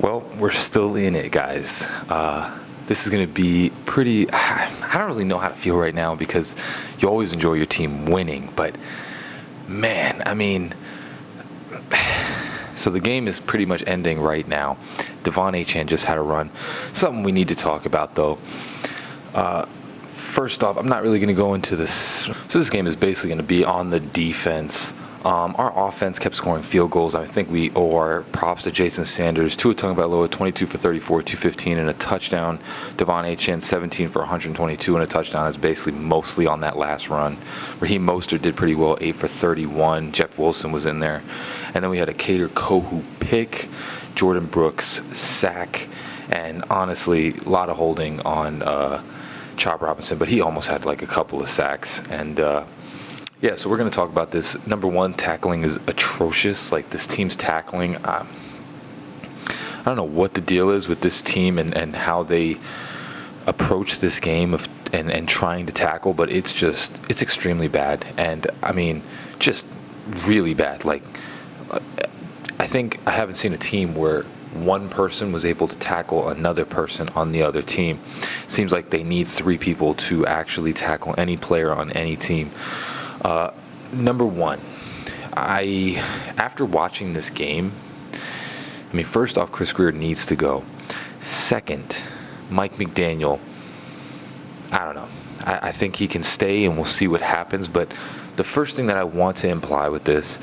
Well, we're still in it, guys. This is going to be pretty. I don't really know how to feel right now because you always enjoy your team winning. But, man, I mean, so the game is pretty much ending right now. Devon Achane just had a run. Something we need to talk about, though. First off, I'm not really going to go into this. So this game is basically going to be on the defense. Our offense kept scoring field goals. I think we owe our props to Jason Sanders. Tua Tagovailoa, 22 for 34, 215, and a touchdown. Devon Achane, 17 for 122 and a touchdown. That's basically mostly on that last run. Raheem Mostert did pretty well, 8 for 31. Jeff Wilson was in there. And then we had a Kader Kohu pick, Jordan Brooks sack, and honestly, a lot of holding on Chop Robinson, but he almost had like a couple of sacks. And yeah, so we're going to talk about this. Number one, tackling is atrocious. Like, this team's tackling, I don't know what the deal is with this team and how they approach this game and trying to tackle, but it's extremely bad. And, I mean, just really bad. Like, I think I haven't seen a team where one person was able to tackle another person on the other team. Seems like they need three people to actually tackle any player on any team. Number one, after watching this game, I mean, first off, Chris Grier needs to go. Second, Mike McDaniel, I don't know. I think he can stay and we'll see what happens. But the first thing that I want to imply with this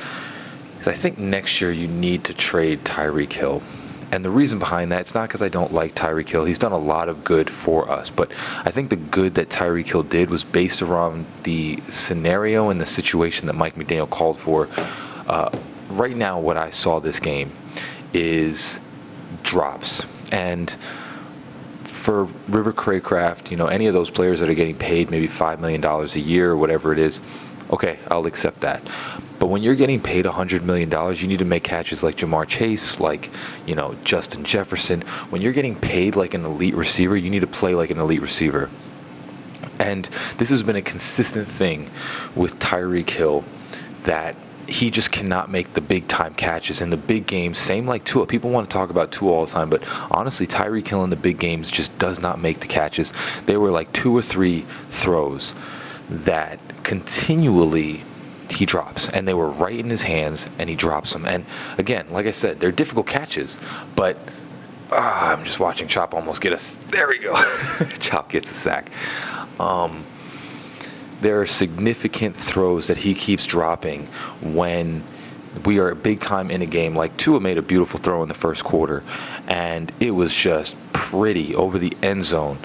is I think next year you need to trade Tyreek Hill. And the reason behind that, it's not because I don't like Tyreek Hill. He's done a lot of good for us. But I think the good that Tyreek Hill did was based around the scenario and the situation that Mike McDaniel called for. Right now, what I saw this game is drops. And for River Craycraft, any of those players that are getting paid maybe $5 million a year or whatever it is, okay, I'll accept that. But when you're getting paid $100 million, you need to make catches like Jamar Chase, like, Justin Jefferson. When you're getting paid like an elite receiver, you need to play like an elite receiver. And this has been a consistent thing with Tyreek Hill, that he just cannot make the big-time catches in the big games. Same like Tua. People want to talk about Tua all the time, but honestly, Tyreek Hill in the big games just does not make the catches. They were like 2 or 3 throws that continually he drops, and they were right in his hands, and he drops them. And again, like I said, they're difficult catches, but I'm just watching Chop almost get us. There we go. Chop gets a sack. There are significant throws that he keeps dropping when we are big time in a game. Like Tua made a beautiful throw in the first quarter, and it was just pretty over the end zone,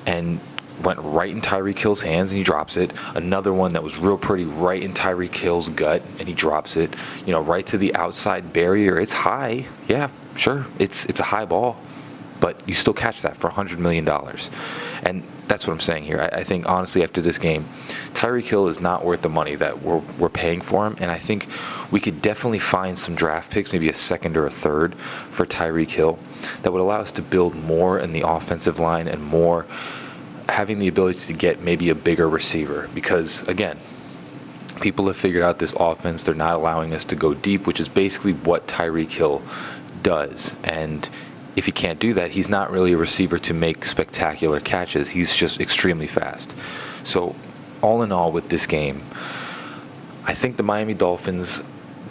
and went right in Tyreek Hill's hands, and he drops it. Another one that was real pretty right in Tyreek Hill's gut, and he drops it, right to the outside barrier. It's high. Yeah, sure. It's a high ball, but you still catch that for $100 million. And that's what I'm saying here. I think, honestly, after this game, Tyreek Hill is not worth the money that we're paying for him, and I think we could definitely find some draft picks, maybe a second or a third for Tyreek Hill, that would allow us to build more in the offensive line and more having the ability to get maybe a bigger receiver. Because, again, people have figured out this offense. They're not allowing us to go deep, which is basically what Tyreek Hill does. And if he can't do that, he's not really a receiver to make spectacular catches. He's just extremely fast. So, all in all, with this game, I think the Miami Dolphins,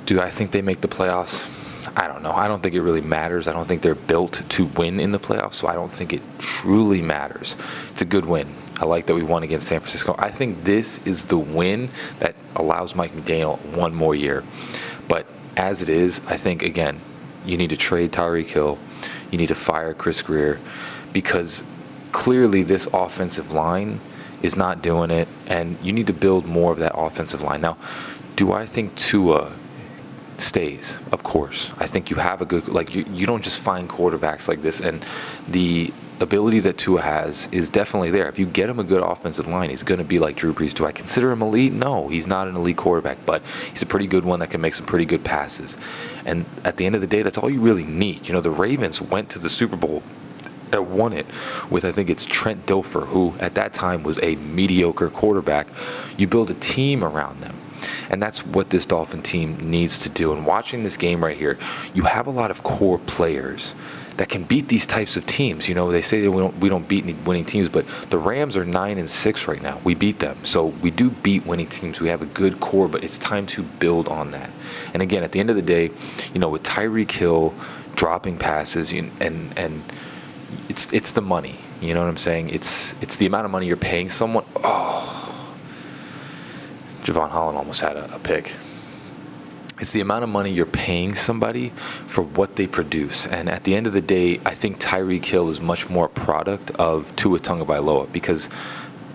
do I think they make the playoffs? I don't know. I don't think it really matters. I don't think they're built to win in the playoffs, so I don't think it truly matters. It's a good win. I like that we won against San Francisco. I think this is the win that allows Mike McDaniel one more year. But as it is, I think, again, you need to trade Tyreek Hill. You need to fire Chris Grier, because clearly this offensive line is not doing it, and you need to build more of that offensive line. Now, do I think Tua stays? Of course. I think you have a good, you don't just find quarterbacks like this, and the ability that Tua has is definitely there. If you get him a good offensive line, he's going to be like Drew Brees. Do I consider him elite? No, he's not an elite quarterback, but he's a pretty good one that can make some pretty good passes. And at the end of the day, that's all you really need. The Ravens went to the Super Bowl and won it with, I think it's Trent Dilfer, who at that time was a mediocre quarterback. You build a team around them. And that's what this Dolphin team needs to do. And watching this game right here, you have a lot of core players that can beat these types of teams. You know, they say that we don't beat any winning teams, but the Rams are 9-6 right now. We beat them. So we do beat winning teams. We have a good core, but it's time to build on that. And again, at the end of the day, you know, with Tyreek Hill dropping passes, and it's the money. You know what I'm saying? It's the amount of money you're paying someone. Oh, Javon Holland almost had a pick. It's the amount of money you're paying somebody for what they produce. And at the end of the day, I think Tyreek Hill is much more a product of Tua Tagovailoa, because,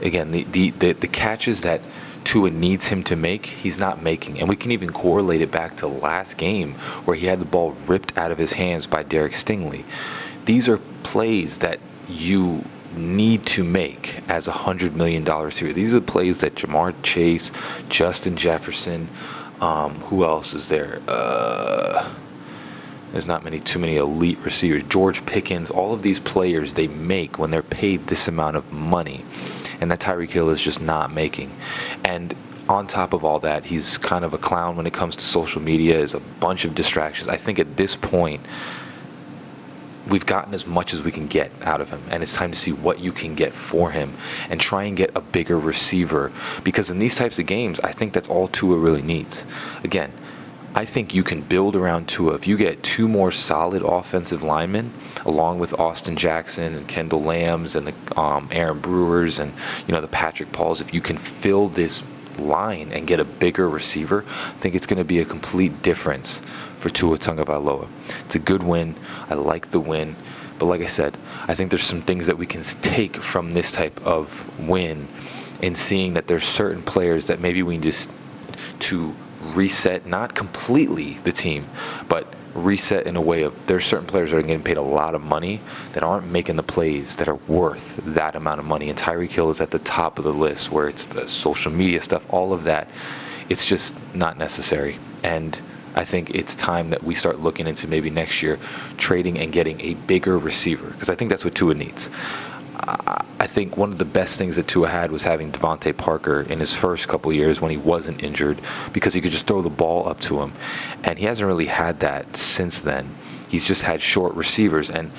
again, the catches that Tua needs him to make, he's not making. And we can even correlate it back to last game where he had the ball ripped out of his hands by Derek Stingley. These are plays that you need to make as a $100 million receiver. These are plays that Jamar Chase, Justin Jefferson, who else is there? There's not too many elite receivers. George Pickens, all of these players, they make when they're paid this amount of money, and that Tyreek Hill is just not making. And on top of all that, he's kind of a clown when it comes to social media. Is a bunch of distractions. I think at this point, we've gotten as much as we can get out of him, and it's time to see what you can get for him and try and get a bigger receiver, because in these types of games, I think that's all Tua really needs. Again, I think you can build around Tua. If you get two more solid offensive linemen, along with Austin Jackson and Kendall Lambs and the Aaron Brewers and, you know, the Patrick Pauls, if you can fill this line and get a bigger receiver, I think it's going to be a complete difference for Tua Tagovailoa. It's a good win. I like the win. But like I said, I think there's some things that we can take from this type of win in seeing that there's certain players that maybe we just to reset, not completely the team, but reset in a way of there's certain players that are getting paid a lot of money that aren't making the plays that are worth that amount of money. And Tyreek Hill is at the top of the list, where it's the social media stuff, all of that. It's just not necessary. And I think it's time that we start looking into maybe next year trading and getting a bigger receiver, because I think that's what Tua needs. I think one of the best things that Tua had was having Devontae Parker in his first couple of years when he wasn't injured, because he could just throw the ball up to him. And he hasn't really had that since then. He's just had short receivers. And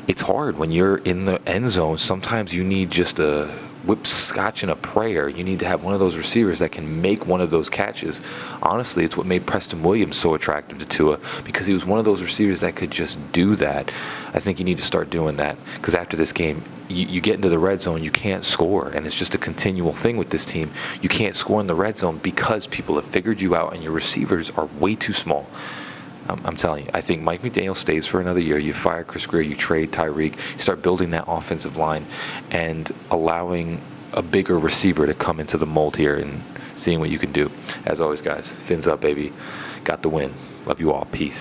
it's hard when you're in the end zone. Sometimes you need just a whipscotch and a prayer. You need to have one of those receivers that can make one of those catches. Honestly, it's what made Preston Williams so attractive to Tua, because he was one of those receivers that could just do that. I think you need to start doing that, because after this game, you get into the red zone, you can't score, and it's just a continual thing with this team. You can't score in the red zone because people have figured you out and your receivers are way too small. I'm telling you, I think Mike McDaniel stays for another year. You fire Chris Greer, you trade Tyreek, you start building that offensive line and allowing a bigger receiver to come into the mold here and seeing what you can do. As always, guys, fins up, baby. Got the win. Love you all. Peace.